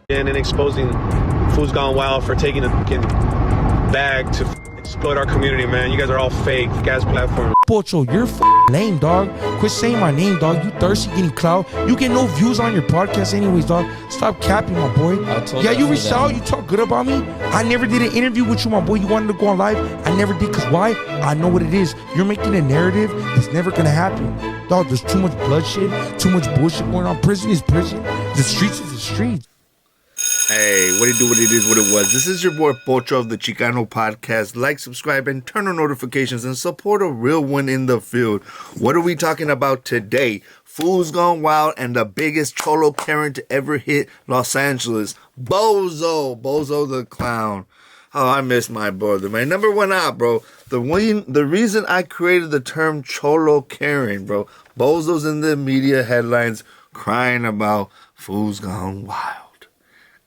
and exposing Foos Gone Wild for taking a fucking bag to exploit our community, man. You guys are all fake gas platform. Bozo, you're lame, dog. Quit saying my name, dog. You thirsty getting clout. You get no views on your podcast anyways, dog. Stop capping, my boy. Yeah, you reached out. You talk good about me. I never did an interview with you, my boy. You wanted to go on live. I never did, because why? I know what it is. You're making a narrative that's never going to happen. Dog, there's too much bloodshed, too much bullshit going on. Prison is prison. The streets is the streets. Hey, what it do, what it is, what it was. This is your boy Bozo of the Chicano Podcast. Like, subscribe, and turn on notifications and support a real one in the field. What are we talking about today? Foos Gone Wild and the biggest cholo Karen to ever hit Los Angeles. Bozo the clown. Oh, I miss my brother, man. Number one out, bro. The reason I created the term cholo Karen, bro. Bozo's in the media headlines crying about Foos Gone Wild.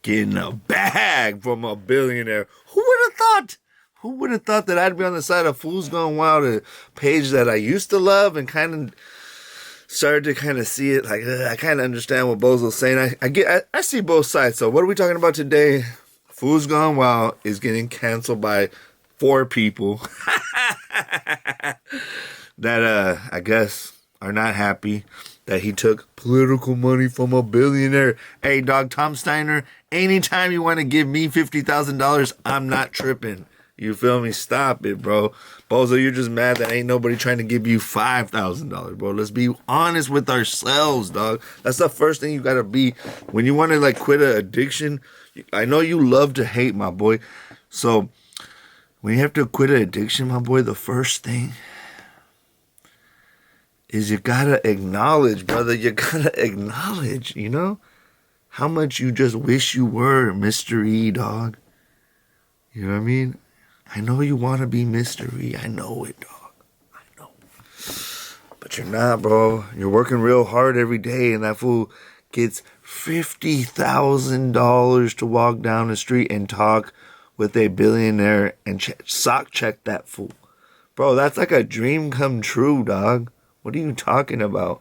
Getting a bag from a billionaire. Who would have thought? Who would have thought that I'd be on the side of Foos Gone Wild, a page that I used to love and kind of started to kind of see it. Like, I kind of understand what Bozo's saying. I see both sides. So what are we talking about today? Foos Gone Wild is getting canceled by 4 people that I guess are not happy that he took political money from a billionaire. Hey, dog, Tom Steyer, anytime you want to give me $50,000, I'm not tripping. You feel me? Stop it, bro. Bozo, you're just mad that ain't nobody trying to give you $5,000, bro. Let's be honest with ourselves, dog. That's the first thing you got to be. When you want to, like, quit an addiction, I know you love to hate, my boy. So, when you have to quit an addiction, my boy, the first thing is you gotta acknowledge, brother. You gotta acknowledge, you know, how much you just wish you were Mr. E, dog. You know what I mean? I know you want to be Mr. E. I know it, dog. I know. But you're not, bro. You're working real hard every day, and that fool gets $50,000 to walk down the street and talk with a billionaire and sock check that fool. Bro, that's like a dream come true, dog. What are you talking about?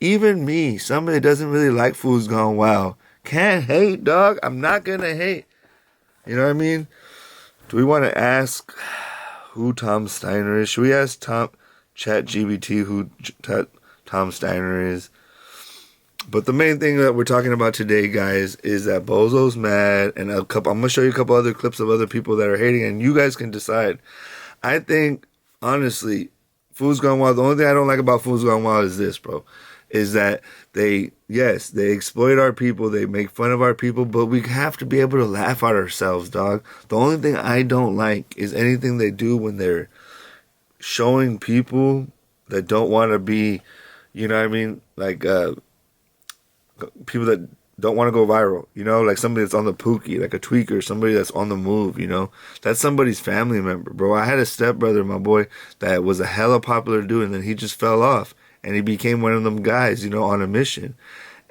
Even me, somebody that doesn't really like Foos Gone Wild, can't hate, dog. I'm not going to hate. You know what I mean? Do we want to ask who Tom Steyer is? Should we ask ChatGPT who Tom Steyer is? But the main thing that we're talking about today, guys, is that Bozo's mad. And I'm going to show you a couple other clips of other people that are hating. And you guys can decide. I think, honestly, Foos Gone Wild, the only thing I don't like about Foos Gone Wild is this, bro, is that they exploit our people, they make fun of our people, but we have to be able to laugh at ourselves, dog. The only thing I don't like is anything they do when they're showing people that don't want to be, you know what I mean, like people that don't want to go viral, you know, like somebody that's on the pookie, like a tweaker, somebody that's on the move, you know, that's somebody's family member, bro. I had a stepbrother, my boy, that was a hella popular dude, and then he just fell off, and he became one of them guys, you know, on a mission,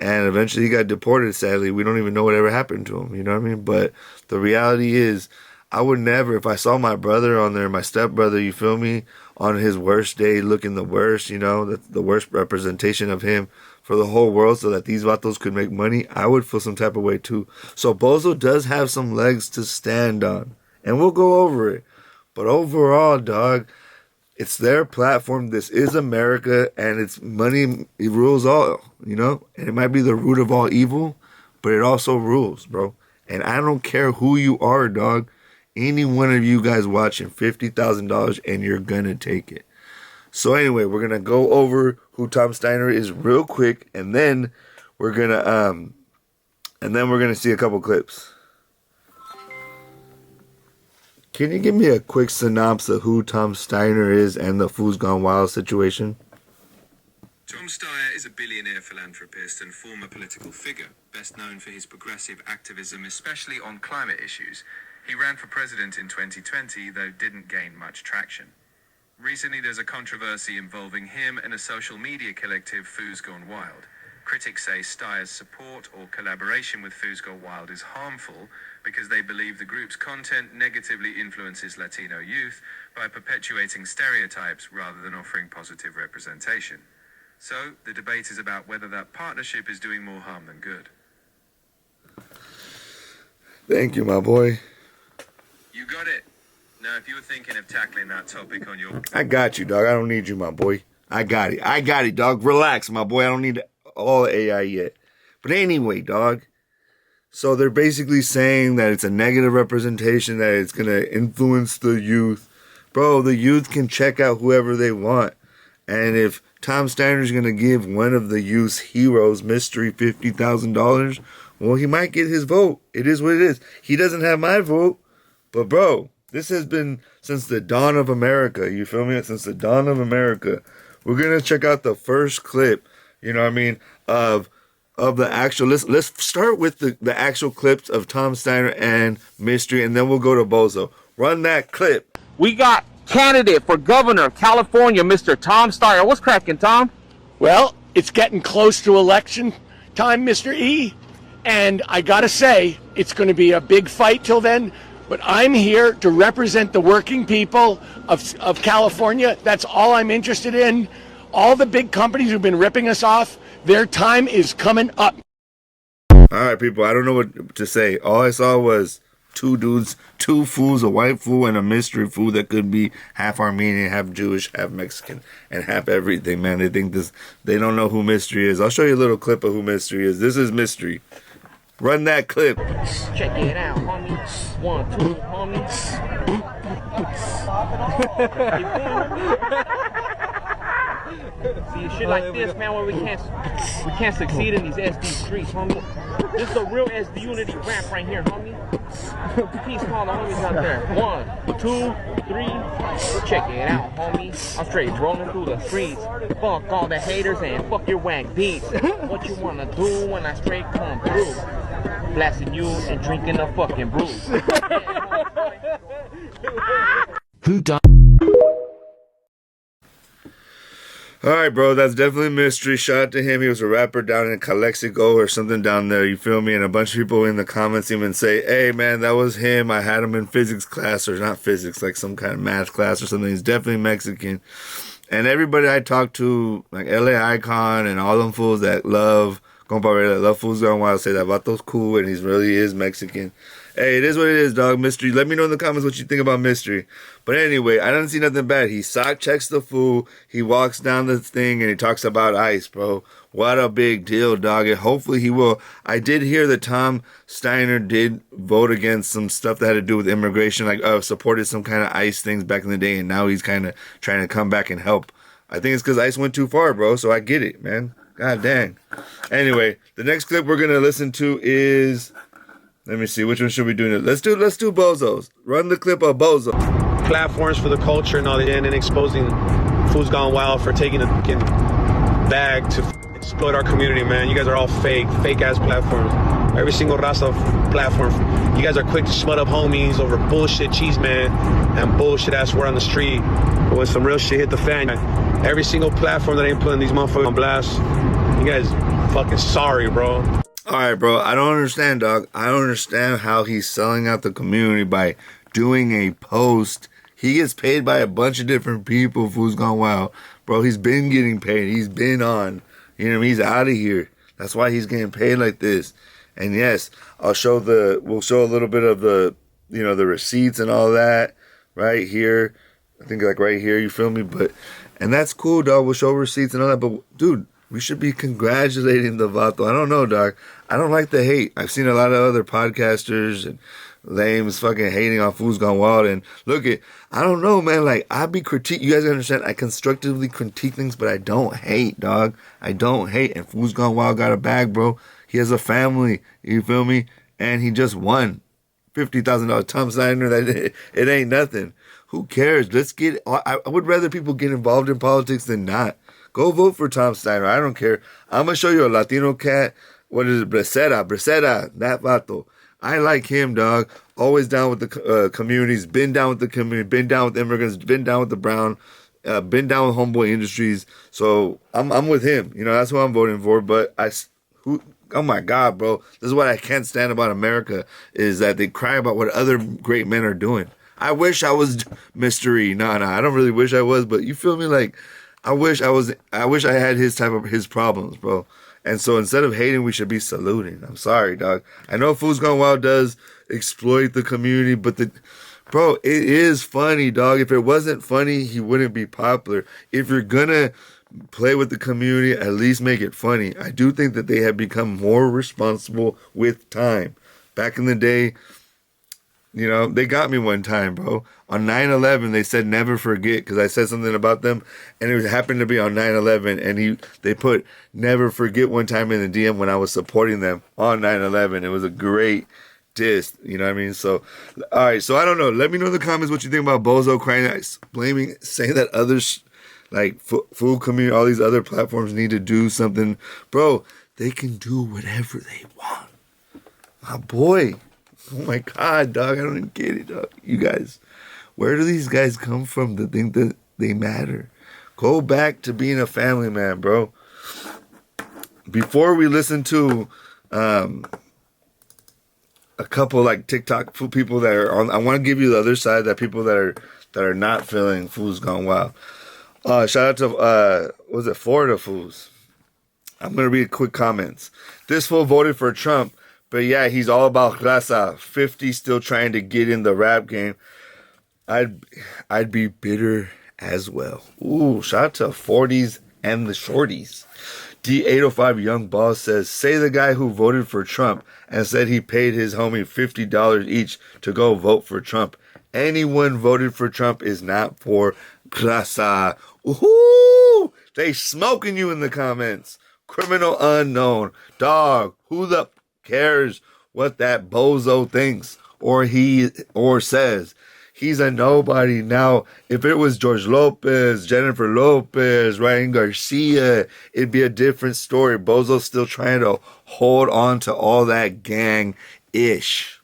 and eventually he got deported, sadly. We don't even know whatever happened to him, you know what I mean, but the reality is, I would never, if I saw my brother on there, my stepbrother, you feel me, on his worst day, looking the worst, you know, the worst representation of him for the whole world so that these vatos could make money, I would feel some type of way too. So Bozo does have some legs to stand on, and we'll go over it. But overall, dog, it's their platform. This is America, and it's money, it rules all, you know? And it might be the root of all evil, but it also rules, bro. And I don't care who you are, dog. Any one of you guys watching, $50,000, and you're gonna take it. So anyway, we're gonna go over who Tom Steyer is real quick, and then we're gonna see a couple clips. Can you give me a quick synopsis of who Tom Steyer is and the Foos Gone Wild situation? Tom Steyer is a billionaire philanthropist and former political figure, best known for his progressive activism, especially on climate issues. He ran for president in 2020, though didn't gain much traction. Recently, there's a controversy involving him and a social media collective, Foos Gone Wild. Critics say Steyer's support or collaboration with Foos Gone Wild is harmful because they believe the group's content negatively influences Latino youth by perpetuating stereotypes rather than offering positive representation. So, the debate is about whether that partnership is doing more harm than good. Thank you, my boy. You got it. Now, if you were thinking of tackling that topic on your... I got you, dog. I don't need you, my boy. I got it, dog. Relax, my boy. I don't need all AI yet. But anyway, dog. So they're basically saying that it's a negative representation, that it's going to influence the youth. Bro, the youth can check out whoever they want. And if Tom Steyer is going to give one of the youth's heroes, Mystery, $50,000, well, he might get his vote. It is what it is. He doesn't have my vote. But, bro, this has been since the dawn of America. You feel me? Since the dawn of America. We're going to check out the first clip, you know what I mean, of the actual, let's start with the actual clips of Tom Steyer and Mystery, and then we'll go to Bozo. Run that clip. We got candidate for governor of California, Mr. Tom Steyer. What's cracking, Tom? Well, it's getting close to election time, Mr. E. And I gotta say, it's gonna be a big fight till then. But I'm here to represent the working people of California. That's all I'm interested in. All the big companies who've been ripping us off, their time is coming up. All right, people, I don't know what to say. All I saw was two dudes, two fools, a white fool and a mystery fool that could be half Armenian, half Jewish, half Mexican, and half everything, man. They don't know who Mystery is. I'll show you a little clip of who Mystery is. This is Mystery. Run that clip. Check it out, homie. 1, 2, homie. See, shit like this, man, where we can't succeed in these SD streets, homie. This is a real SD unity rap right here, homie. Peace call the homies out there. 1, 2, 3. Check it out, homie. I'm straight rolling through the streets. Fuck all the haters and fuck your whack beats. What you wanna do when I straight come through? Blasting you and drinking a fucking brew. Who done? All right, bro, that's definitely Mystery. Shout out to him. He was a rapper down in Calexico or something down there, you feel me? And a bunch of people in the comments even say, hey, man, that was him. I had him in physics class, or not physics, like some kind of math class or something. He's definitely Mexican. And everybody I talk to, like LA Icon and all them fools that love Compa, that love Foos Gone Wild, say that Vato's cool and he really is Mexican. Hey, it is what it is, dog. Mystery. Let me know in the comments what you think about Mystery. But anyway, I don't see nothing bad. He sock checks the fool. He walks down the thing and he talks about ICE, bro. What a big deal, dog. And hopefully he will. I did hear that Tom Steyer did vote against some stuff that had to do with immigration, like supported some kind of ICE things back in the day, and now he's kind of trying to come back and help. I think it's because ICE went too far, bro. So I get it, man. God dang. Anyway, the next clip we're gonna listen to is. Let me see, which one should we do? Let's do Bozo's. Run the clip of Bozo. Platforms for the culture and all that, and exposing Foos Gone Wild for taking a fucking bag to exploit our community, man. You guys are all fake ass platforms. Every single Rasta platform. You guys are quick to smut up homies over bullshit cheese, man, and bullshit ass word on the street. But when some real shit hit the fan, every single platform that ain't putting these motherfuckers on blast, you guys fucking sorry, bro. All right, bro. I don't understand, dog. I don't understand how he's selling out the community by doing a post. He gets paid by a bunch of different people. Foos Gone Wild, bro. He's been getting paid. He's been on. You know what I mean? He's out of here. That's why he's getting paid like this. And yes, we'll show a little bit of the receipts and all that right here. I think like right here. You feel me? And that's cool, dog. We'll show receipts and all that. But dude, we should be congratulating the Vato. I don't know, dog. I don't like the hate. I've seen a lot of other podcasters and lames fucking hating on Foos Gone Wild. And I don't know, man. Like, I be critique. You guys understand? I constructively critique things, but I don't hate, dog. I don't hate. And Foos Gone Wild got a bag, bro. He has a family. You feel me? And he just won $50,000. Tom Steyer, it ain't nothing. Who cares? I would rather people get involved in politics than not. Go vote for Tom Steyer. I don't care. I'm going to show you a Latino cat. What is it? Brecera, that vato. I like him, dog. Always down with the communities. Been down with the community. Been down with immigrants. Been down with the brown. Been down with Homeboy Industries. So I'm with him. You know, that's who I'm voting for. But oh my God, bro. This is what I can't stand about America is that they cry about what other great men are doing. I wish I was Mystery. No, I don't really wish I was. But you feel me? Like, I wish I had his problems, bro. And so instead of hating, we should be saluting. I'm sorry, dog. I know Foos Gone Wild does exploit the community, but bro, it is funny, dog. If it wasn't funny, he wouldn't be popular. If you're gonna play with the community, at least make it funny. I do think that they have become more responsible with time. Back in the day, you know, they got me one time, bro. On 9/11, they said never forget because I said something about them, and it happened to be on 9/11, and they put never forget one time in the DM when I was supporting them on 9/11. It was a great diss, you know what I mean? So, all right, so I don't know. Let me know in the comments what you think about Bozo crying, saying that others, like food community, all these other platforms need to do something. Bro, they can do whatever they want. My boy. Oh my God, dog. I don't even get it, dog. You guys, where do these guys come from to think that they matter? Go back to being a family man, bro. Before we listen to a couple like TikTok people that are on, I want to give you the other side, that people that are not feeling Foos Gone Wild. Shout out to was it Florida Foos? I'm gonna read quick comments. This fool voted for Trump. But yeah, he's all about raza. 50 still trying to get in the rap game. I'd be bitter as well. Ooh, shout out to 40s and the shorties. D805 Young Boss says, say the guy who voted for Trump and said he paid his homie $50 each to go vote for Trump. Anyone voted for Trump is not for raza. Ooh, they smoking you in the comments. Criminal unknown. Dog, who the cares what that bozo thinks or says? He's a nobody. Now, if it was George Lopez, Jennifer Lopez, Ryan Garcia, it'd be a different story. Bozo's still trying to hold on to all that gang-ish.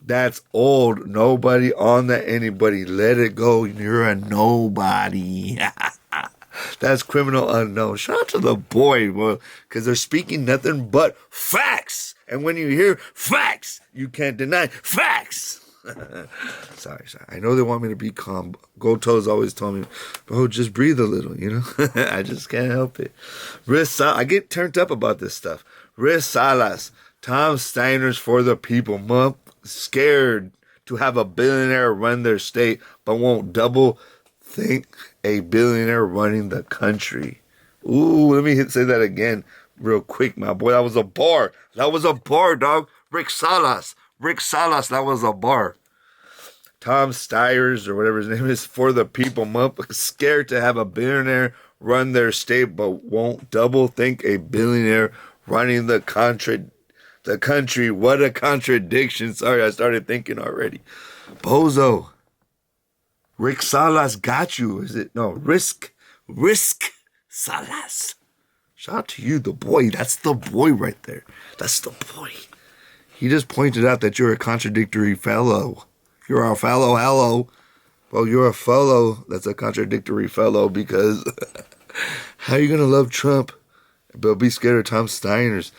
That's old. Nobody on that anybody. Let it go. You're a nobody. That's criminal unknown. Shout out to the boy, because they're speaking nothing but facts. And when you hear facts, you can't deny facts. Sorry. I know they want me to be calm. Goto's always told me, bro, just breathe a little, you know? I just can't help it. I get turned up about this stuff. Riz Salas, Tom Steiner's for the people. Scared to have a billionaire run their state, but won't double think a billionaire running the country. Ooh, let me say that again real quick, my boy. That was a bar. That was a bar, dog. Rick Salas, that was a bar. Tom Steyer's, or whatever his name is, for the people. Scared to have a billionaire run their state, but won't double think a billionaire running the country. What a contradiction. Sorry, I started thinking already. Bozo. Rick Salas got you. Is it? No, Risk Salas. Shout out to you, the boy. That's the boy right there. That's the boy. He just pointed out that you're a contradictory fellow. You're a fellow, hello. Well, you're a fellow that's a contradictory fellow, because how are you going to love Trump but be scared of Tom Steiner's?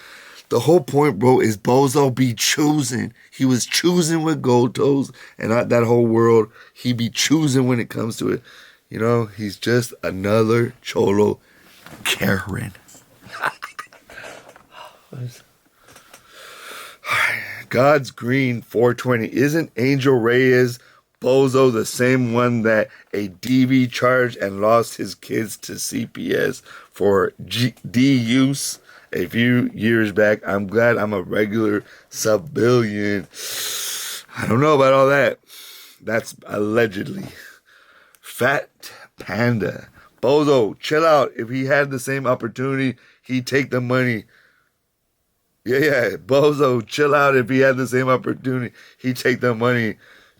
The whole point, bro, is Bozo be choosing. He was choosing with gold toes, and not that whole world. He be choosing when it comes to it. You know, he's just another Cholo Karen. God's Green 420. Isn't Angel Reyes Bozo the same one that a DV charged and lost his kids to CPS for D use a few years back? I'm glad I'm a regular civilian. I don't know about all that. That's allegedly. Fat Panda. Bozo, chill out. If he had the same opportunity, he'd take the money. Yeah. Bozo, chill out. If he had the same opportunity, he'd take the money.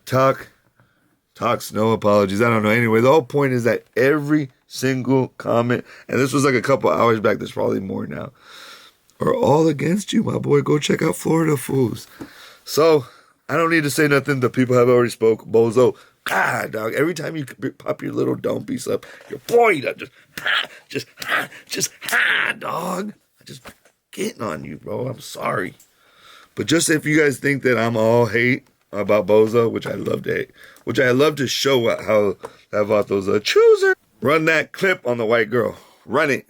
Talks, no apologies. I don't know. Anyway, the whole point is that every single comment, and this was like a couple hours back, there's probably more now, are all against you, my boy. Go check out Florida Foos. So, I don't need to say nothing. The people have already spoke. Bozo, God, dog. Every time you pop your little don't piece up, your boy, dog. I just getting on you, bro. I'm sorry. But just if you guys think that I'm all hate about Bozo, which I love to hate, which I love to show how that Vato's a chooser. Run that clip on the white girl. Run it.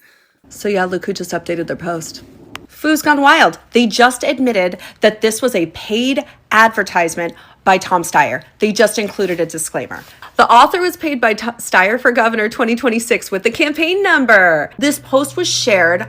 So yeah, look who just updated their post. Foos Gone Wild. They just admitted that this was a paid advertisement by Tom Steyer. They just included a disclaimer. The author was paid by Steyer for Governor 2026 with the campaign number. This post was shared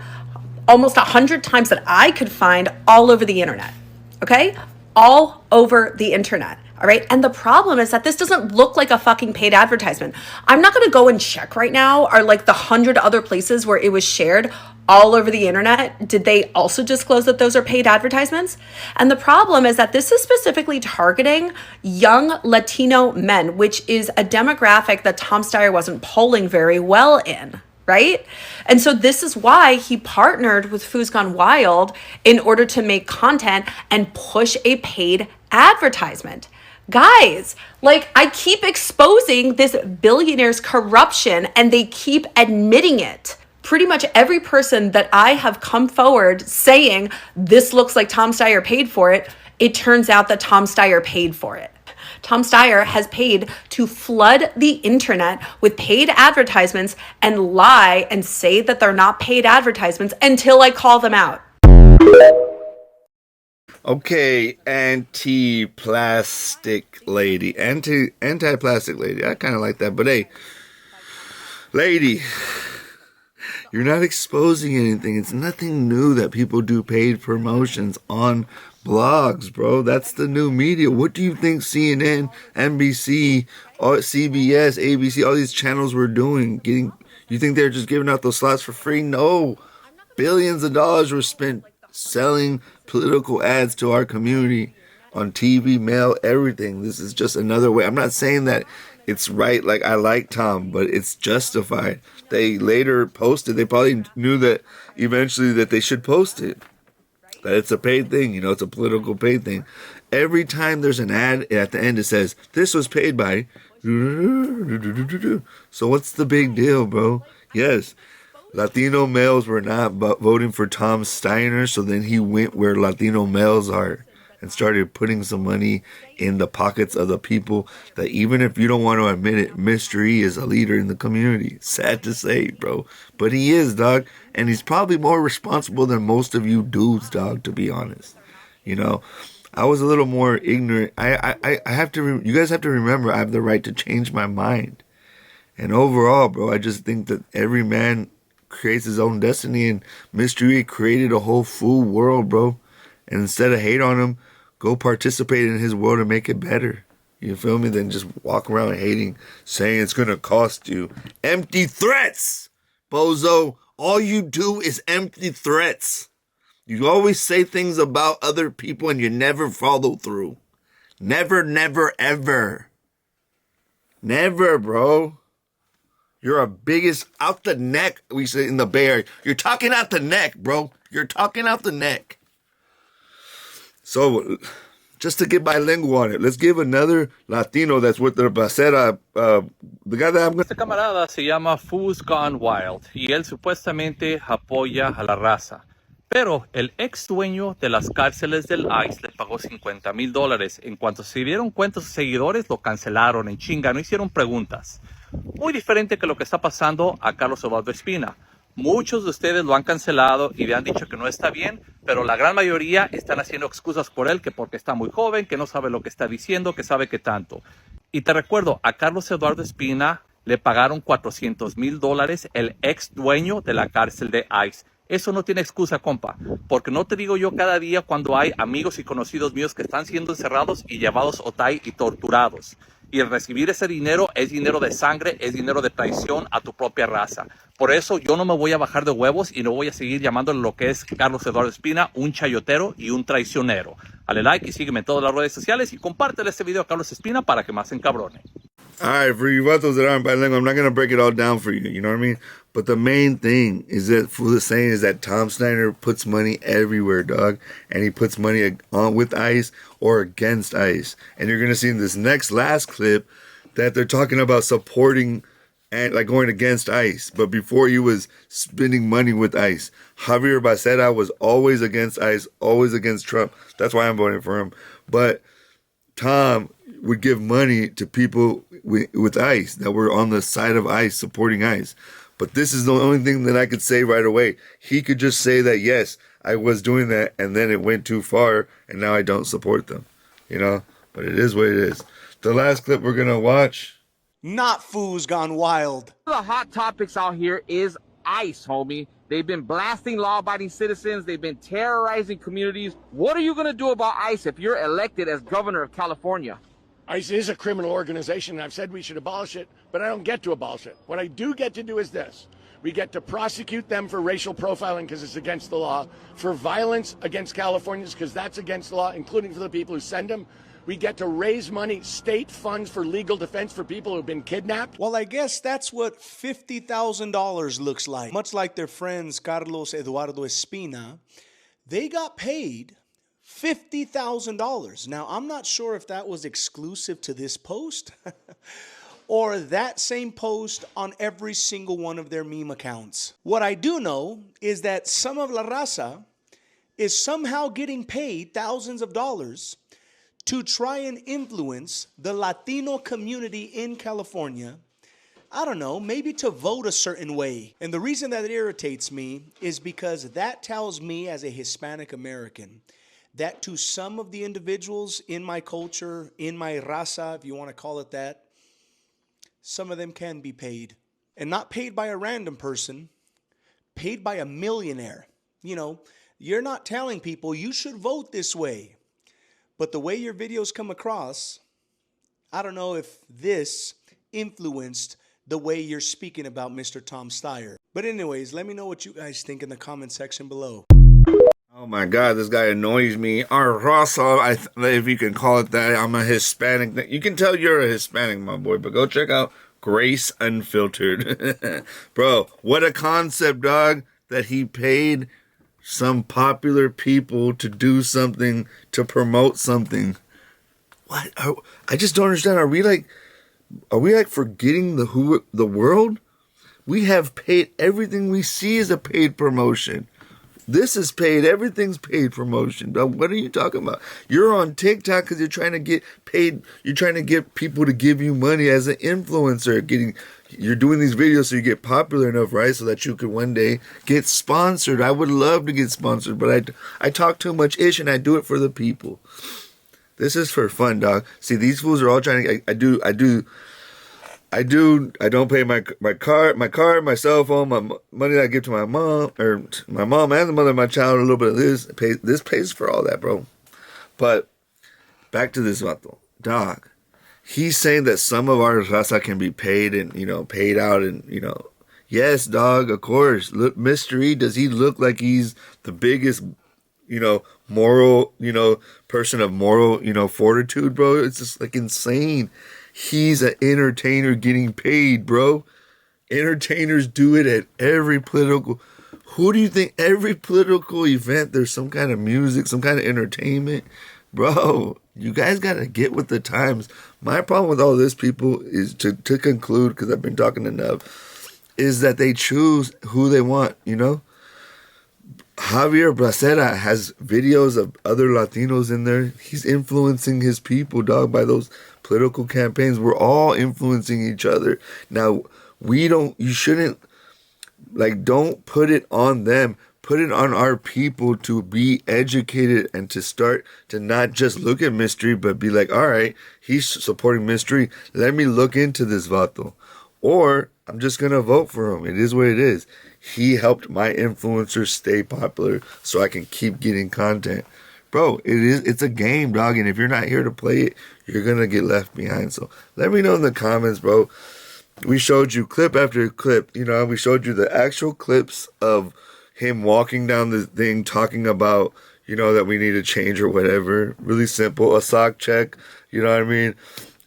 almost 100 times that I could find all over the internet. Okay? All over the internet. All right. And the problem is that this doesn't look like a fucking paid advertisement. I'm not going to go and check right now are like the 100 other places where it was shared all over the internet. Did they also disclose that those are paid advertisements? And the problem is that this is specifically targeting young Latino men, which is a demographic that Tom Steyer wasn't polling very well in. Right? And so this is why he partnered with Foos Gone Wild in order to make content and push a paid advertisement. Guys, like I keep exposing this billionaire's corruption and they keep admitting it. Pretty much every person that I have come forward saying this looks like Tom Steyer paid for it, it turns out that Tom Steyer paid for it. Tom Steyer has paid to flood the internet with paid advertisements and lie and say that they're not paid advertisements until I call them out. Okay, anti-plastic lady. Anti-plastic lady. I kind of like that. But hey, lady, you're not exposing anything. It's nothing new that people do paid promotions on blogs, bro. That's the new media. What do you think CNN, NBC, CBS, ABC, all these channels were doing? You think they're just giving out those slots for free? No. Billions of dollars were spent selling political ads to our community on TV, mail, everything. This is just another way. I'm not saying that it's right, like I like Tom, but it's justified. They later posted, they probably knew that eventually that they should post it. That it's a paid thing, it's a political paid thing. Every time there's an ad at the end, it says, this was paid by. So what's the big deal, bro? Yes, Latino males were not voting for Tom Steyer, so then he went where Latino males are and started putting some money in the pockets of the people that, even if you don't want to admit it, Mr. E is a leader in the community. Sad to say, bro. But he is, dog. And he's probably more responsible than most of you dudes, dog, to be honest. I was a little more ignorant. I have to, you guys have to remember, I have the right to change my mind. And overall, bro, I just think that every man creates his own destiny, and Mr. E created a whole full world, bro. And instead of hate on him, go participate in his world and make it better. You feel me? Then just walk around hating, saying it's going to cost you. Empty threats, Bozo. All you do is empty threats. You always say things about other people and you never follow through. Never, never, ever. Never, bro. You're a biggest out the neck, we say in the Bay Area. You're talking out the neck, bro. You're talking out the neck. So, just to get bilingual on it, let's give another Latino that's with the Bacera, the guy that I'm going to... Este camarada se llama Foos Gone Wild y él supuestamente apoya a la raza. Pero el ex dueño de las cárceles del ICE le pagó $50,000. En cuanto se dieron cuenta sus seguidores, lo cancelaron en chinga, no hicieron preguntas. Muy diferente que lo que está pasando a Carlos Eduardo Espina. Muchos de ustedes lo han cancelado y le han dicho que no está bien, pero la gran mayoría están haciendo excusas por él, que porque está muy joven, que no sabe lo que está diciendo, que sabe que tanto. Y te recuerdo, a Carlos Eduardo Espina le pagaron $400,000 el ex dueño de la cárcel de ICE. Eso no tiene excusa, compa, porque no te digo yo cada día cuando hay amigos y conocidos míos que están siendo encerrados y llevados a Otay y torturados. Y el recibir ese dinero es dinero de sangre, es dinero de traición a tu propia raza. Por eso yo no me voy a bajar de huevos y no voy a seguir llamándole lo que es Carlos Eduardo Espina, un chayotero y un traicionero. Dale like y sígueme en todas las redes sociales y compártele este video a Carlos Espina para que más se encabrone. All right, for you vatos that aren't bilingual, I'm not going to break it all down for you, you know what I mean? But the main thing is that Fool is saying is that Tom Steyer puts money everywhere, dog. And he puts money on with ICE or against ICE. And you're going to see in this last clip that they're talking about supporting and like going against ICE. But before he was spending money with ICE. Javier Bacera was always against ICE, always against Trump. That's why I'm voting for him. But Tom would give money to people with ICE that were on the side of ICE, supporting ICE. But this is the only thing that I could say right away. He could just say that, yes, I was doing that, and then it went too far, and now I don't support them. But it is what it is. The last clip we're going to watch. Not Foos Gone Wild. The hot topics out here is ICE, homie. They've been blasting law-abiding citizens. They've been terrorizing communities. What are you going to do about ICE if you're elected as governor of California? ICE is a criminal organization, and I've said we should abolish it, but I don't get to abolish it. What I do get to do is this. We get to prosecute them for racial profiling because it's against the law, for violence against Californians because that's against the law, including for the people who send them. We get to raise money, state funds for legal defense for people who've been kidnapped. Well, I guess that's what $50,000 looks like. Much like their friends Carlos Eduardo Espina, they got paid $50,000. Now, I'm not sure if that was exclusive to this post or that same post on every single one of their meme accounts. What I do know is that some of La Raza is somehow getting paid thousands of dollars to try and influence the Latino community in California. I don't know, maybe to vote a certain way. And the reason that it irritates me is because that tells me as a Hispanic American that to some of the individuals in my culture, in my raza, if you want to call it that, some of them can be paid. And not paid by a random person, paid by a millionaire. You're not telling people you should vote this way. But the way your videos come across, I don't know if this influenced the way you're speaking about Mr. Tom Steyer. But anyways, let me know what you guys think in the comment section below. Oh my God, this guy annoys me. Our Raza, if you can call it that, I'm a Hispanic. You can tell you're a Hispanic, my boy, but go check out Grace Unfiltered. Bro, what a concept, dog, that he paid some popular people to do something, to promote something. What? I just don't understand. Are we like forgetting the world? We have paid. Everything we see is a paid promotion. This is paid. Everything's paid promotion. What are you talking about? You're on TikTok because you're trying to get paid. You're trying to get people to give you money as an influencer. You're doing these videos so you get popular enough, right? So that you could one day get sponsored. I would love to get sponsored, but I talk too much ish and I do it for the people. This is for fun, dog. See, these fools are all trying to. I don't pay my card, my cell phone, my money that I give to my mom, or my mom and the mother of my child, a little bit of this. This pays for all that, bro. But back to this vato. Dog. He's saying that some of our raza can be paid and, paid out and, yes, dog, of course. Look, mystery, does he look like he's the biggest, moral, person of moral, fortitude, bro? It's just like insane. He's an entertainer getting paid, bro. Entertainers do it at every political. Who do you think every political event there's some kind of music, some kind of entertainment? Bro, you guys got to get with the times. My problem with all this, people, is to conclude, because I've been talking enough, is that they choose who they want, Javier Bracera has videos of other Latinos in there. He's influencing his people, dog, by those political campaigns. We're all influencing each other. Now, you shouldn't, don't put it on them. Put it on our people to be educated and to start to not just look at mystery, but be like, all right, he's supporting mystery. Let me look into this vato. Or I'm just going to vote for him. It is what it is. He helped my influencers stay popular so I can keep getting content. Bro, it's a game, dog. And if you're not here to play it, you're going to get left behind. So let me know in the comments, bro. We showed you clip after clip. We showed you the actual clips of him walking down the thing talking about, that we need to change or whatever. Really simple. A sock check. You know what I mean?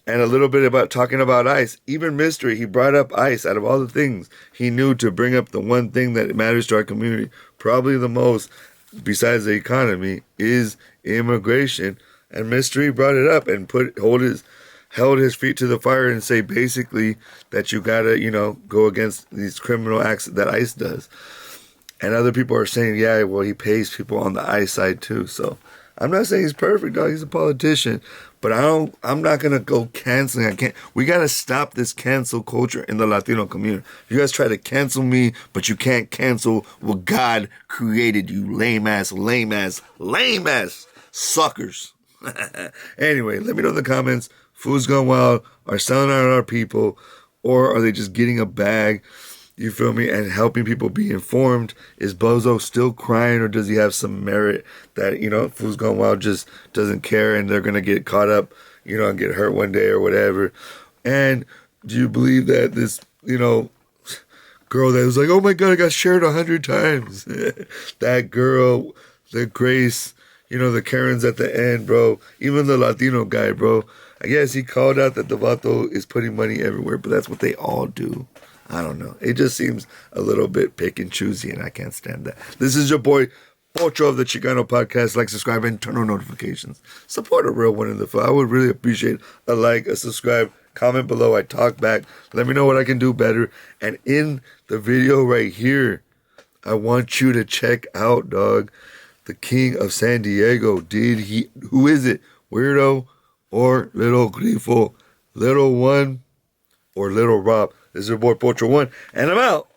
And a little bit about talking about ICE. Even mystery, he brought up ICE out of all the things he knew to bring up the one thing that matters to our community. Probably the most, besides the economy, is immigration. And mystery brought it up and held his feet to the fire and say basically that you gotta, go against these criminal acts that ICE does. And other people are saying, yeah, well, he pays people on the ICE side too. So I'm not saying he's perfect, dog. He's a politician. But I'm not going to go canceling. We got to stop this cancel culture in the Latino community. You guys try to cancel me, but you can't cancel what God created, you lame ass suckers. Anyway, let me know in the comments. Foos Gone Wild are selling out our people, or are they just getting a bag? You feel me? And helping people be informed. Is Bozo still crying, or does he have some merit that, Foos Gone Wild just doesn't care and they're going to get caught up, and get hurt one day or whatever? And do you believe that this, girl that was like, oh my God, I got shared 100 times. That girl, the Grace, the Karens at the end, bro. Even the Latino guy, bro. I guess he called out that the vato is putting money everywhere, but that's what they all do. I don't know. It just seems a little bit pick and choosy, and I can't stand that. This is your boy, Pocho of the Chicano Podcast. Like, subscribe, and turn on notifications. Support a real one in the field. I would really appreciate a like, a subscribe, comment below. I talk back. Let me know what I can do better. And in the video right here, I want you to check out, dog, the King of San Diego. Who is it? Weirdo or Little Grifo? Little One or Little Rob? This is your boy Pocho One, and I'm out.